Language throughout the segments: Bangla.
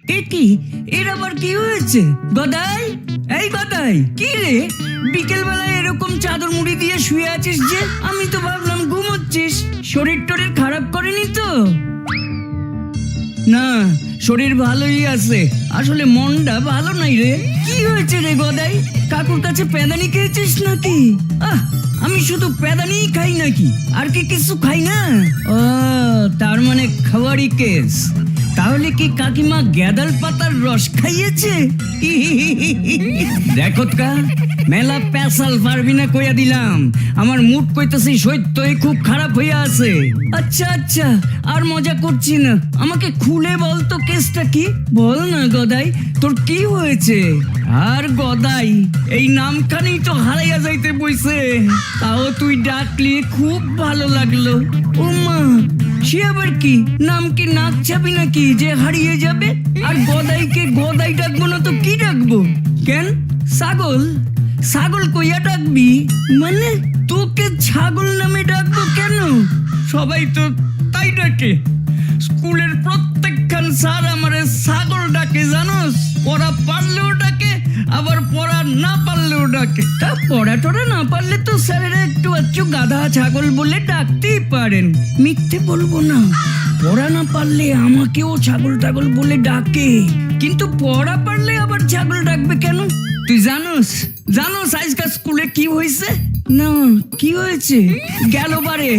এ কি, এর আবার কি হয়েছে? গদাই, এই গদাই, কি রে বিকেল বেলায় এরকম চাদর মুড়ি দিয়ে শুয়ে আছিস যে? আমি তো ভাবলাম ঘুমোচ্ছিস। শরীর টরীর খারাপ করেনি তো? না, শরীর ভালোই আছে, আসলে মনটা ভালো নাই রে। কি হয়েছে রে গদাই? কাকুর কাছে পেদানি খেয়েছিস নাকি? আমি শুধু পেদানিই খাই নাকি, আর কি কিছু খাই না? ও, তার মানে খাওয়ারই কেস। তাহলে কি কাকিমা গ্যাদাল পাতার রস খাইয়েছে? দেখো কা, মেলা পেশাল পারবি না কইয়া দিলাম। আমার মুড কইতাছি সত্যই খুব খারাপ হইয়া আছে। আচ্ছা আচ্ছা, আর মজা করছি না, আমাকে খুলে বল তো কেসটা কি। বল না গদাই, তোর কি হয়েছে? আর গদাই এই নামখানেই তো হারাইয়া যাইতে বইছে, তাও তুই ডাকলি খুব ভালো লাগলো। ও মা, সে আবার কি? নাম কি নাক চাবি নাকি যে হারিয়ে যাবে? আর গদাইকে গদাই ডাকবো না তো কি ডাকবো? কেন ছাগল? ছাগল কইয়া ডাকবি মানে? তোকে ছাগল নামে ডাকবো কেন? সবাই তো তাই ডাকে। স্কুলের প্রত্যেকখান স্যার আমারে ছাগল ডাকে জানোস। পড়া পারলেও ডাকে, আবার পড়া না পারলেও ডাকে। তা পড়া টড়া না পারলে তো স্যারেরা একটু আচ্ছু গাধা ছাগল বলে ডাকতেই পারেন। মিথ্যে বলবো না, পড়া না পারলে আমাকেও ছাগল টাগল বলে ডাকে, কিন্তু পড়া পারলে আবার ছাগল ডাকবে কেন? তুই জানোস আজকাল স্কুলে কি হয়েছে? না, কি হয়েছে? গেল বারে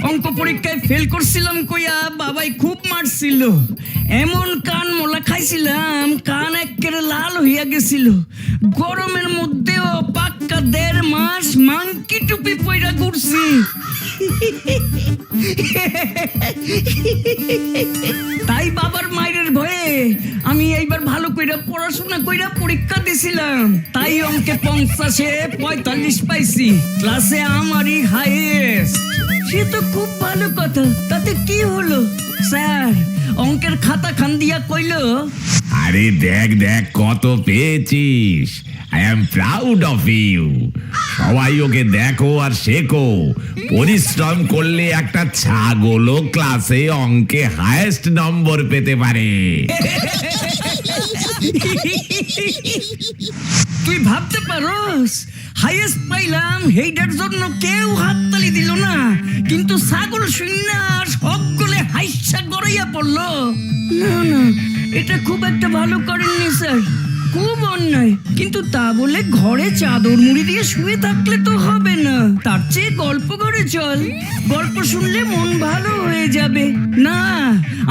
অঙ্ক পরীক্ষায় ফেল করছিলাম কইয়া বাবাই খুব মারছিল। এমন কান মোলা খাইছিলাম, কান একেবারে লাল হইয়া গেছিল। গরমের মধ্যেও পাক্কা 1.5 মাস মাংকি টুপি পইরা ঘুরছি। তাই বাবার মায়ের ভয়ে আমি এইবার ভালো কইরা পড়াশোনা কইরা পরীক্ষা দিছিলাম। তাই অঙ্কে 50-এ 45 পাইছি, ক্লাসে আমারই হাইয়েস্ট। সে তো খুব ভালো কথা, তাতে কি হলো? স্যার অঙ্কের খাতা খান দিয়া কইলো, আরে দেখ দেখ কত পেয়েছিস, I am proud of you. সবাই ওকে দেখো আর শেখো। পরিশ্রম করলে একটা ছাগলও ক্লাসে অঙ্কে হাইয়েস্ট নম্বর পেতে পারে। তুই ভাবতে পারোস হাইয়েস্ট পাইলাম, হেইটার জন্য কেউ হাততালি দিল না, কিন্তু ছাগল শূন্য সকলে হাইসা গড়াইয়া পড়লো। না না, এটা খুব একটা ভালো করেননি স্যার, খুব অন্যায়। কিন্তু তা বলে ঘরে চাদর মুড়ি দিয়ে শুয়ে থাকলে তো হবে না, তার চেয়ে গল্প করে চল, গল্প শুনলে মন ভালো হয়ে যাবে। না,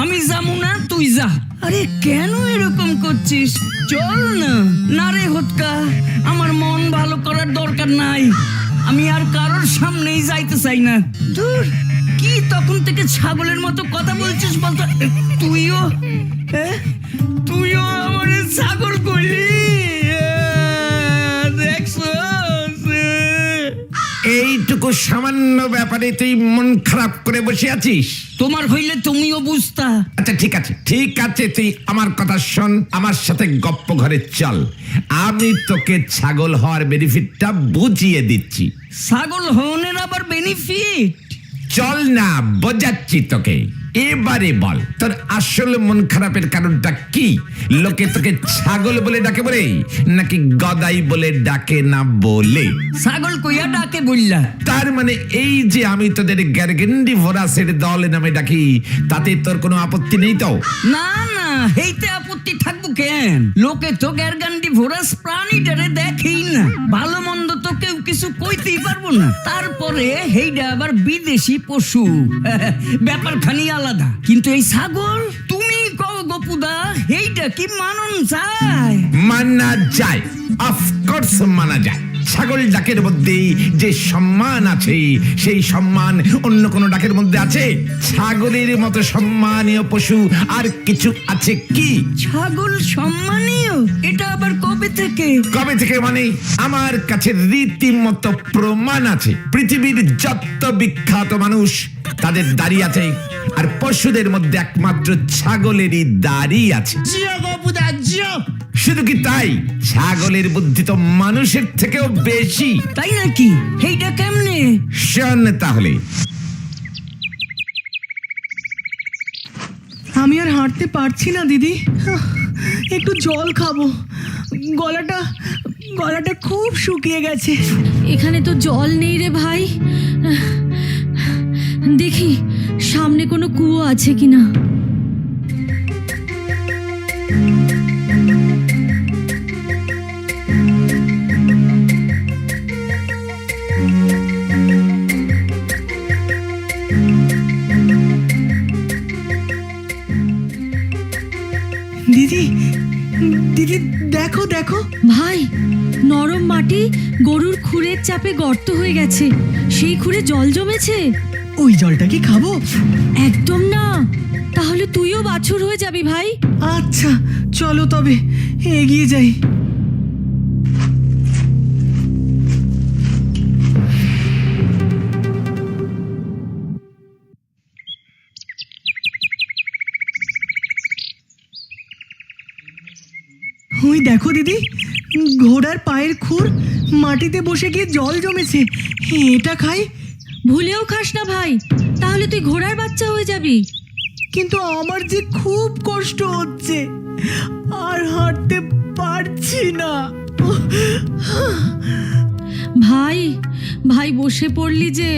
আমি যাবো না, তুই যা। আরে কেন এরকম করছিস? চল না। না রে হতকা, আমার মন ভালো করার দরকার নাই, আমি আর কারোর সামনেই যাইতে চাই না। ধুর, কি তখন থেকে ছাগলের মতো কথা বলছিস বলতো? তুইও আমার ছাগল করলি, দেখছো? এইটুকু সামান্য ব্যাপারে তুই মন খারাপ করে বসে আছিস? তোমার হইলে তুমিও বুঝতা। আচ্ছা ঠিক আছে, তুই আমার কথা শোন, আমার সাথে গপ্প ঘরে চল, আমি তোকে ছাগল হওয়ার বেনিফিটটা বুঝিয়ে দিচ্ছি। ছাগল হওয়ার আবার বেনিফিট? চল না, বোঝাচ্ছি তোকে। এবারে বল, তোর আসল মন খারাপের কারণটা কি? লোকে তোকে ছাগল বলে ডাকে বলে, নাকি গদাই বলে ডাকে না বলে? ছাগল কইয়া ডাকে বললা? তার মানে এই যে আমি তোদের গ্যারগেন্ডি ভোরাসের দল নামে ডাকি, তাতে তোর কোনো আপত্তি নেই তো? না না, হেইতে আপত্তি থাকবো কেন? লোকে তো গ্যারগান্ডি ভোরাস প্রাণীটারে দেখেই না, ভালো মন্দ তো কেউ কিছু কইতেই পারবো না। তারপরে হেইটা আবার বিদেশি পশু, ব্যাপার খানি আলাদা। কিন্তু এই ছাগল, তুমি কও গপুদা, এইটা কি মানন যায়? মানা যায়, অফকোর্স মানা যায়। ছাগল ডাকের মধ্যে যে সম্মান আছে, সেই সম্মান অন্য কোন ডাকের মধ্যে আছে? ছাগলের মতো সম্মানীয় পশু আর কিছু আছে কি? ছাগল সম্মানীয়? এটা আবার কবে থেকে? কবে থেকে মানে আমার কাছে রীতিমতো প্রমাণ আছে। পৃথিবীর যত বিখ্যাত মানুষ, তাদের দাড়ি আছে, আর পশুদের মধ্যে একমাত্র ছাগলেরই দাড়ি আছে। শুধু কি তাই, ছাগলের বুদ্ধি তো মানুষের থেকেও বেশি। তাই নাকি? এইটা কেমনে? শোন তাহলে। আমি আর হাঁটতে পারছি না দিদি, একটু জল খাবো। গলাটা গলাটা খুব শুকিয়ে গেছে। এখানে তো জল নেই রে ভাই। দেখি সামনে কোনো কুয়ো আছে কিনা। দিদি, দিদি দেখো দেখো। ভাই, নরম মাটি গরুর খুরের চাপে গর্ত হয়ে গেছে, সেই খুরে জল জমেছে। ওই জলটা কি খাবো? একদম না, তাহলে তুইও বাছুর হয়ে যাবি ভাই। আচ্ছা চলো তবে এগিয়ে যাই। ওই দেখো দিদি, ঘোড়ার পায়ের খুর মাটিতে বসে গিয়ে জল জমেছে। এটা খাই। ভুলেও খাস না ভাই, তাহলে তুই ঘোড়ার বাচ্চা হয়ে যাবি। কিন্তু আমার যে খুব কষ্ট হচ্ছে, আর হাঁটতে পারছি না। ভাই, ভাই বসে পড়লি যে,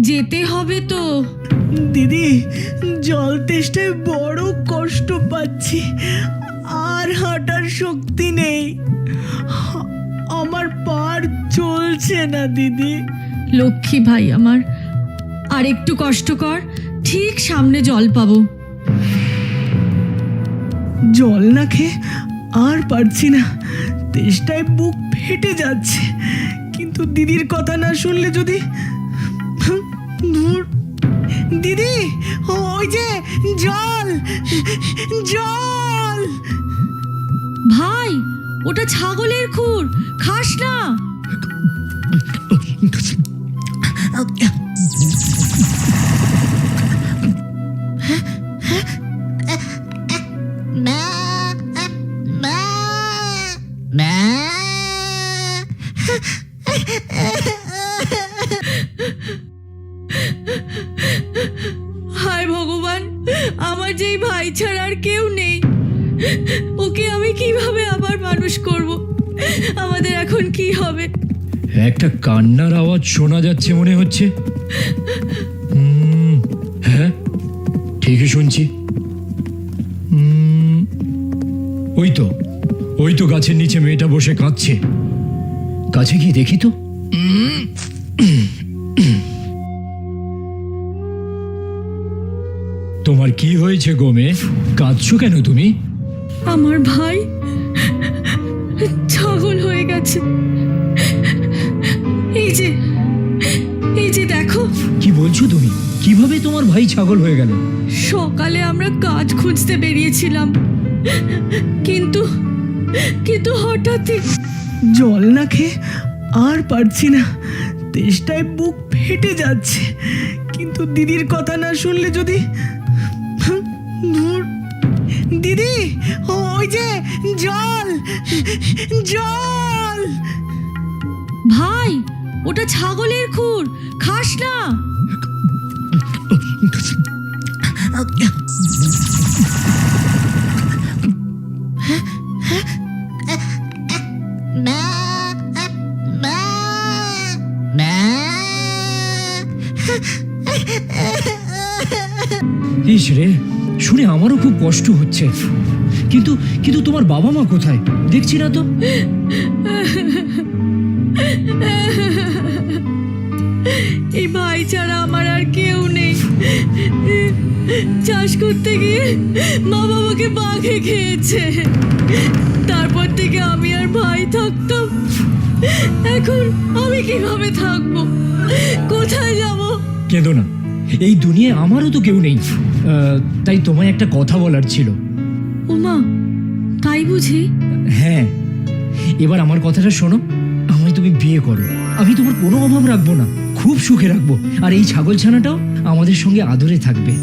যেতে হবে তো। দিদি, জল তেষ্টায় বড় কষ্ট পাচ্ছি, আর হাঁটার শক্তি নেই। আমার পার চলছে না দিদি। লক্ষ্মী ভাই আমার, আর একটু কষ্ট কর, ঠিক সামনে জল পাবো। জল না খেয়ে আর পারছি না, তেষ্টায় বুক ফেটে যাচ্ছে। কিন্তু দিদির কথা না শুনলে যদি। ধুর, দিদি, ওই যে জল, জল। ভাই, ওটা ছাগলের খুর, খাস না। হায় ভগবান, আমার যেই ভাই ছাড়া আর কেউ নেই, ওকে আমি কিভাবে আবার মানুষ করব? আমাদের এখন কি হবে? একটা কান্নার আওয়াজ শোনা যাচ্ছে মনে হচ্ছে। হ্যাঁ, ঠিকই শুনছি। ওই তো গাছের নিচে মেয়েটা বসে কাঁদছে। কাছে গিয়ে দেখি তো। তোমার কি হয়েছে গো মেয়ে? কাঁদছো কেন তুমি? আমার ভাই ছাগল হয়ে গেছে। এই যে দেখো। কি বলছো তুমি? কিভাবে তোমার ভাই ছাগল হয়ে গেল? সকালে আমরা কাজ খুঁজতে বেরিয়েছিলাম, কিন্তু হঠাৎই। জল না খেয়ে আর পারছি না, তেষ্টায় বুক ফেটে যাচ্ছে। কিন্তু দিদির কথা না শুনলে যদি। ধুর, দিদি, ওই যে জল, জল। ভাই, ওটা ছাগলের খুর, খাস না। ইস রে, শুনে আমারও খুব কষ্ট হচ্ছে। কিন্তু তোমার বাবা মা কোথায়? দেখছি না তো। এই ভাই ছাড়া আমার আর কেউ নেই। চাষ করতে গিয়ে মা বাবাকে বাঘে খেয়েছে, তারপর থেকে আমি আর ভাই থাকতাম। এখন আমি কিভাবে থাকবো? কোথায় যাব? কেঁদো না, এই দুনিয়ায় আমারও তো কেউ নেই। তাই তোমায় একটা কথা বলার ছিল। ওমা, তাই বুঝি? হ্যাঁ, এবার আমার কথাটা শোনো। আমায় তুমি বিয়ে করো, আমি তোমার কোনো অভাব রাখবো না, খুব সুখে রাখবো। আর এই ছাগল ছানাটাও আমাদের সঙ্গে আদরে থাকবে।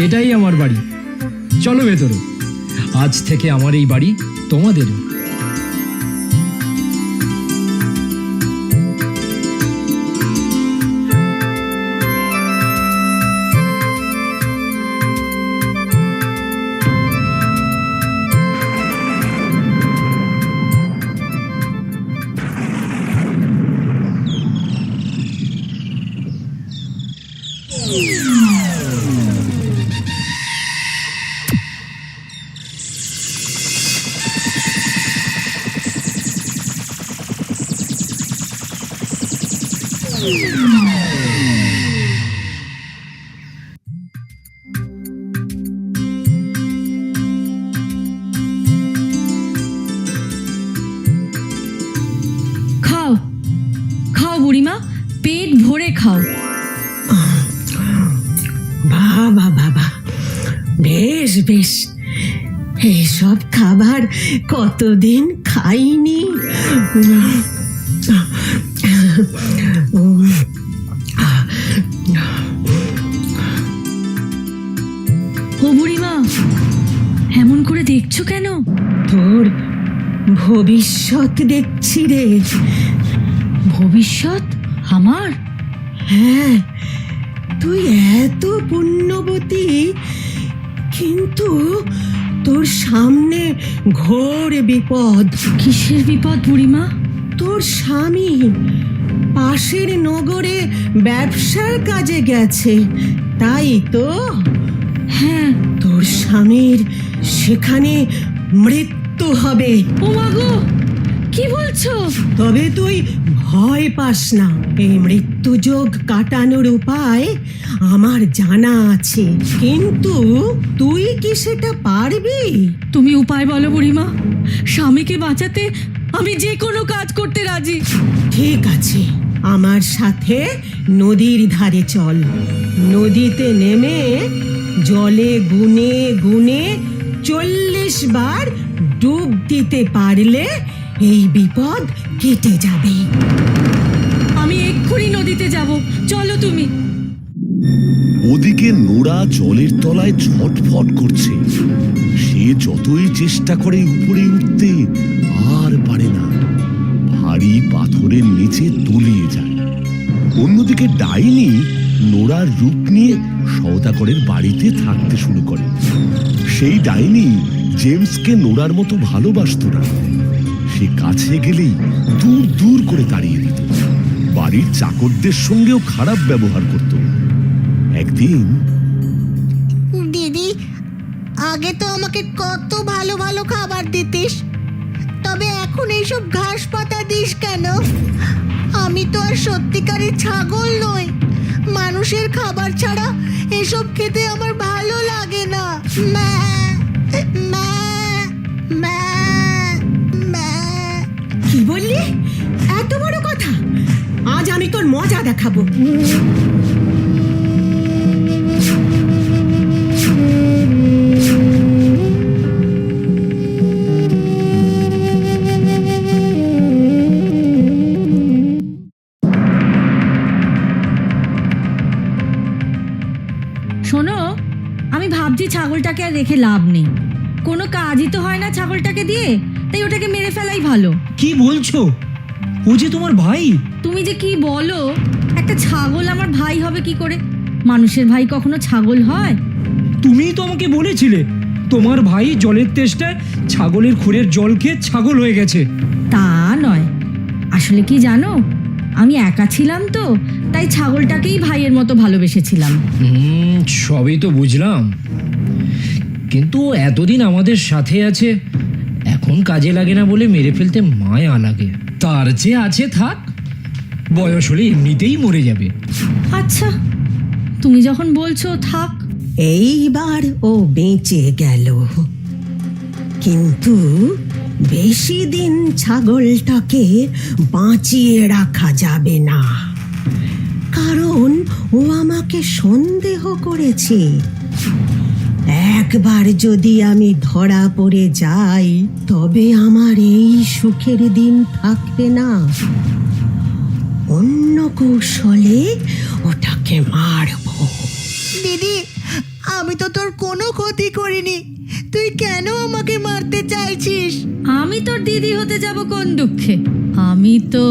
এটাই আমার বাড়ি, চলো ভেতরে। আজ থেকে আমার এই বাড়ি তোমাদের। খাও খাও বুড়িমা, পেট ভরে খাও। বাবা বাবা, বেশ বেশ, এসব খাবার কতদিন খাইনি। ও বুড়িমা, এমন করে দেখছো কেন? তোর ভবিষ্যৎ দেখছি রে। ভবিষ্যৎ আমার? হ্যাঁ, তুই এত পুণ্যবতী, কিন্তু তোর সামনে ঘোর বিপদ। কিসের বিপদ বুড়িমা? তোর স্বামী পাশের নগরে ব্যবসার কাজে গেছে, তাই তো? হ্যাঁ। তোর স্বামীর সেখানে মৃত্যু হবে। ও মা গো, কি বলছো? তবে তুই ভয় পাস না, এই মৃত্যু যোগ কাটানোর উপায় আমার জানা আছে। কিন্তু তুই কি সেটা পারবি? তুমি উপায় বলো বুড়িমা, স্বামীকে বাঁচাতে আমি যে কোনো কাজ করতে রাজি। ঠিক আছে, আমার সাথে নদীর ধারে চল। নদীতে নেমে জলে গুনে গুনে 40 বার ডুব দিতে পারলে এই বিপদ কেটে যাবে। আমি এক্ষুনি নদীতে যাব, চলো তুমি। ওদিকে নোরা জলের তলায় ছটফট করছে। সে যতই চেষ্টা করে উপরে উঠতে আর পারে না, ভারী পাথরের নিচে তলিয়ে যায়। অন্যদিকে ডাইনি নোরার রূপ নিয়ে সওদাগরের বাড়িতে থাকতে শুরু করে। সেই ডাইনি জেমসকে নোরার মতো ভালোবাসত না। সে কাছে গেলেই দূর দূর করে তাড়িয়ে দিত। বাড়ির চাকরদের সঙ্গেও খারাপ ব্যবহার করত। একদিন, দিদি, আগে তো আমাকে কত ভালো ভালো খাবার দিতিস, তবে এখন এইসব ঘাস পাতা দিস কেন? আমি তো আর সত্যিকারের ছাগল নই। মানুষের খাবার ছাড়া এসব খেতে আমার ভালো লাগে না। ম্যা, ম্যা, ম্যা, ম্যা। কি বললি? এত বড় কথা? আজ আমি তোর মজা দেখাবো। শোনো, আমি ভাবছি ছাগলটাকে আর রেখে লাভ নেই। কোনো কাজই তো হয় না ছাগলটাকে দিয়ে, তাই ওটাকে মেরে ফেলাই ভালো। কি বলছো? ও যে তোমার ভাই। তুমি যে কি বলো, একটা ছাগল আমার ভাই হবে কি করে? মানুষের ভাই কখনো ছাগল হয়? তুমিই তো আমাকে বলেছিলে তোমার ভাই জলের তেষ্টায় ছাগলের খুরের জল খেয়ে ছাগল হয়ে গেছে। তা নয়, আসলে কি জানো, আমি একা ছিলাম তো, তাই ছাগলটাকেই ভাইয়ের মতো ভালোবেসেছিলাম। সবই তো বুঝলাম, কিন্তু এতদিন আমাদের সাথে আছে, এখন কাজে লাগে না বলে মেরে ফেলতে মায়া লাগে। তার যে আছে থাক, বয়স হলে এমনিতেই মরে যাবে। আচ্ছা, তুমি যখন বলছো থাক। এইবার ও বেঁচে গেল, কিন্তু বেশি দিন ছাগলটাকে বাঁচিয়ে রাখা যাবে না, কারণ ও আমাকে সন্দেহ করেছে। একবার যদি আমি ধরা পড়ে যাই, তবে আমার এই সুখের দিন থাকবে না। অন্য কৌশলে ওটাকে মারবো। দিদি, আমি তো তোর কোনো ক্ষতি করিনি, তুই কেন আমাকে মারতে চাইছিস? আমি তোর দিদি হতে যাব কোন দুঃখে? আমি তো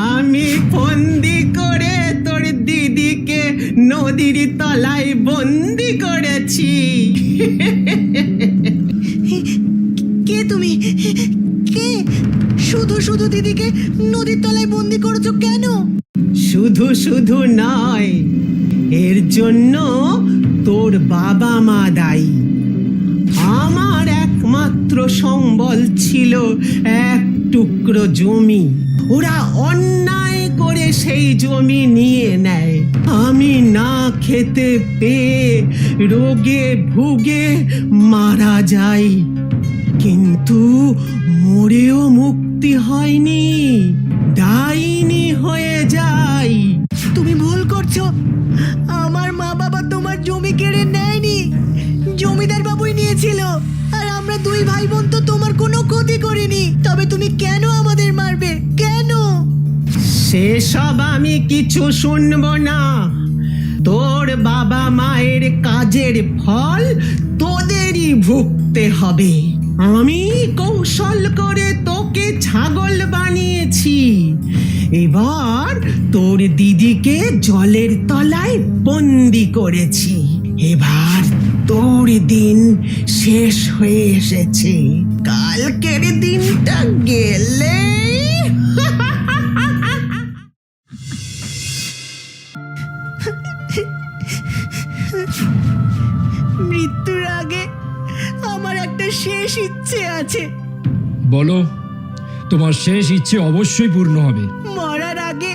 আমি বন্দি করে তোর দিদিকে নদীর তলায় বন্দি করেছি। কে তুমি? কে? শুধু শুধু দিদিকে নদীর তলায় বন্দি করেছো কেন? শুধু শুধু নয়, এর জন্য তোর বাবা মা দায়ী। আমার একমাত্র সম্বল ছিল এক টুকরো জমি, ওরা অন্যায় করে সেই জমি নিয়ে নেয়। আমি না খেতে পেয়ে রোগে ভুগে মারা যাই, কিন্তু মরেও মুক্তি হয়নি, ডাইনি হয়ে যাই। তুমি ভুল করছো, আমার মা বাবা তোমার জমি কেড়ে নেয়নি, জমিদার বাবুই নিয়েছিল। আর আমরা দুই ভাই বোন তো তোমার কোনো ক্ষতি করিনি, তবে তুমি কেন আমাদের মারবে? কেন? সেসব আমি কিছু শুনবো না। তোর বাবা মায়ের কাজের ফল তোদেরই ভুগতে হবে। আমি কৌশল করে তোকে ছাগল বানিয়েছি, এবার তোর দিদিকে জলের তলায় বন্দি করেছি। এবার তোর দিন শেষ হয়ে এসেছে, কালকের দিনটা গেলে মৃত্যুর আগে আমার একটা শেষ ইচ্ছে আছে। বলো, তোমার শেষ ইচ্ছে অবশ্যই পূর্ণ হবে। মরার আগে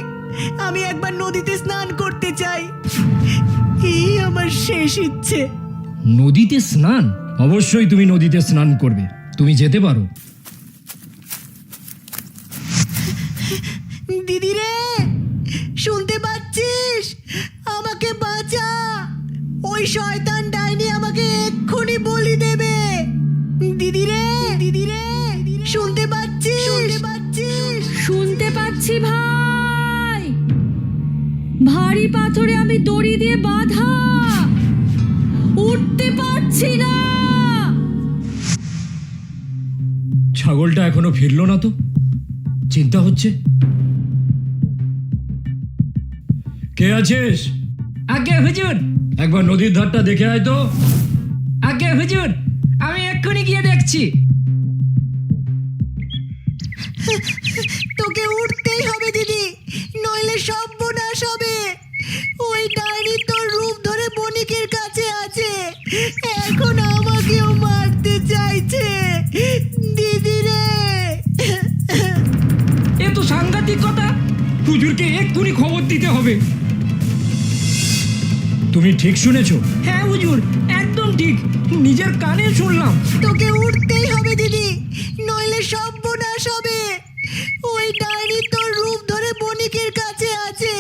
আমি একবার নদীতে স্নান করতে চাই, এই আমার শেষ ইচ্ছে। নদীতে স্নান? অবশ্যই তুমি নদীতে স্নান করবে, তুমি যেতে পারো। দিদি রে, শুনতে পাচ্ছিস? আমাকে বাঁচা, ওই শয়তান ডাইনি আমাকে এক্ষুনি বলি দেবে। দিদি রে, দিদি রে, শুনতে পাচ্ছিস? শুনতে পাচ্ছিস? শুনতে পাচ্ছি ভাই। ভারী পাথরে আমি দড়ি দিয়ে বাঁধা, উঠতে পারছি না। ছাগলটা এখনো ফিরলো না তো, চিন্তা হচ্ছে। কে আছিস? আগে হুজুর, একবার নদীর ধারটা দেখে আয় তো। আগে হুজুর, আমি এক্ষুনি গিয়ে দেখছি। তোকে উঠতেই হবে দিদি, নইলে সব বোনাস হবে। ওই ডাইনি তোর রূপ ধরে বণিকের কাছে আছে, এখন আমাকেও মারতে চাইছে। দিদি রে, এ তো সাংঘাতিক কথা, হুজুরকে এক্ষুনি খবর দিতে হবে। তুমি ঠিক শুনেছো? হ্যাঁ হুজুর, একদম ঠিক, নিজের কানে শুনলাম। তোকে উঠতেই হবে দিদি, নইলে সব বোনাস হবে। ওই ডাইনি তোর রূপ ধরে বণিকের কাছে আছে,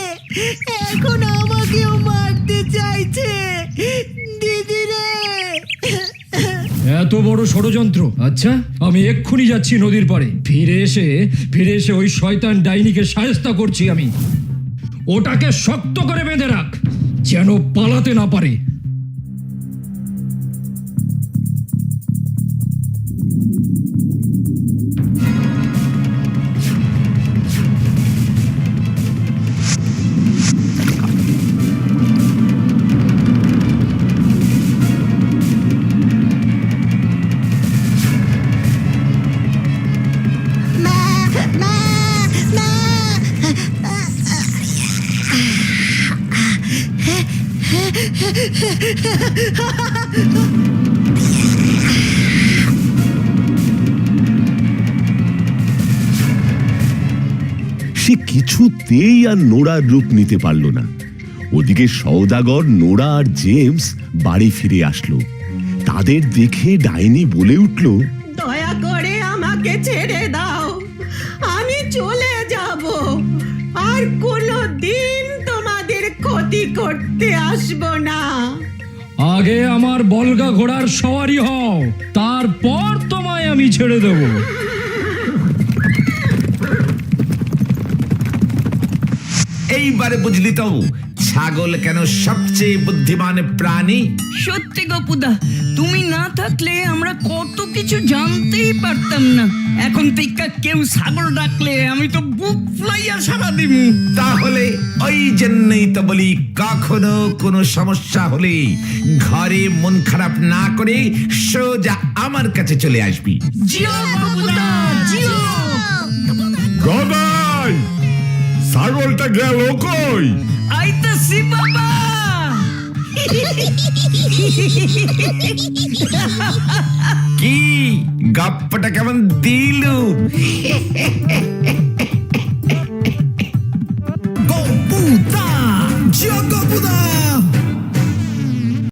এখন আমাকেও মারতে চাইছে। দিদি রে, এত বড় ষড়যন্ত্র? আচ্ছা, আমি এক্ষুনি যাচ্ছি নদীর পাড়ে, ফিরে এসে ওই শয়তান ডাইনিকে শায়েস্তা করছি আমি। ওটাকে শক্ত করে বেঁধে রাখ, যেন পালাতে না পারে। মা, মা, মা। সে কিছুতেই আর নোরার রূপ নিতে পারল না। ওদিকে সওদাগর, নোরা আর জেমস বাড়ি ফিরে আসলো। তাদের দেখে ডাইনি বলে উঠল, দয়া করে আমাকে ছেড়ে দাও, আমি চলে যাব, আর কোনো দিন তোমাদের ক্ষতি করতে আসবো না। আগে আমার বলগা ঘোড়ার সওয়ারি হও, তারপর তোমায় আমি ছেড়ে দেব। এই এইবারে বুঝলি তো ছাগল কেন সবচেয়ে বুদ্ধিমান প্রাণী? সত্যি গপুদা, তুমি না থাকলে আমরা কত কিছু জানতেই পারতাম না। এখন থেকে কেউ ছাগল ডাকলে আমি তো বুক ফুলাইয়া সারা দিব। তাহলে ওই জন্যই তো বলি, কখনো কোনো সমস্যা হলে ঘরে মন খারাপ না করে সোজা আমার কাছে চলে আসবি। জিও গপুদা, জিও। গগাই, ছাগলটা গেল কই? আইতাছি বাবা। কি গপ্পটা কেমন দিলু? গপুদা, জিও গপুদা।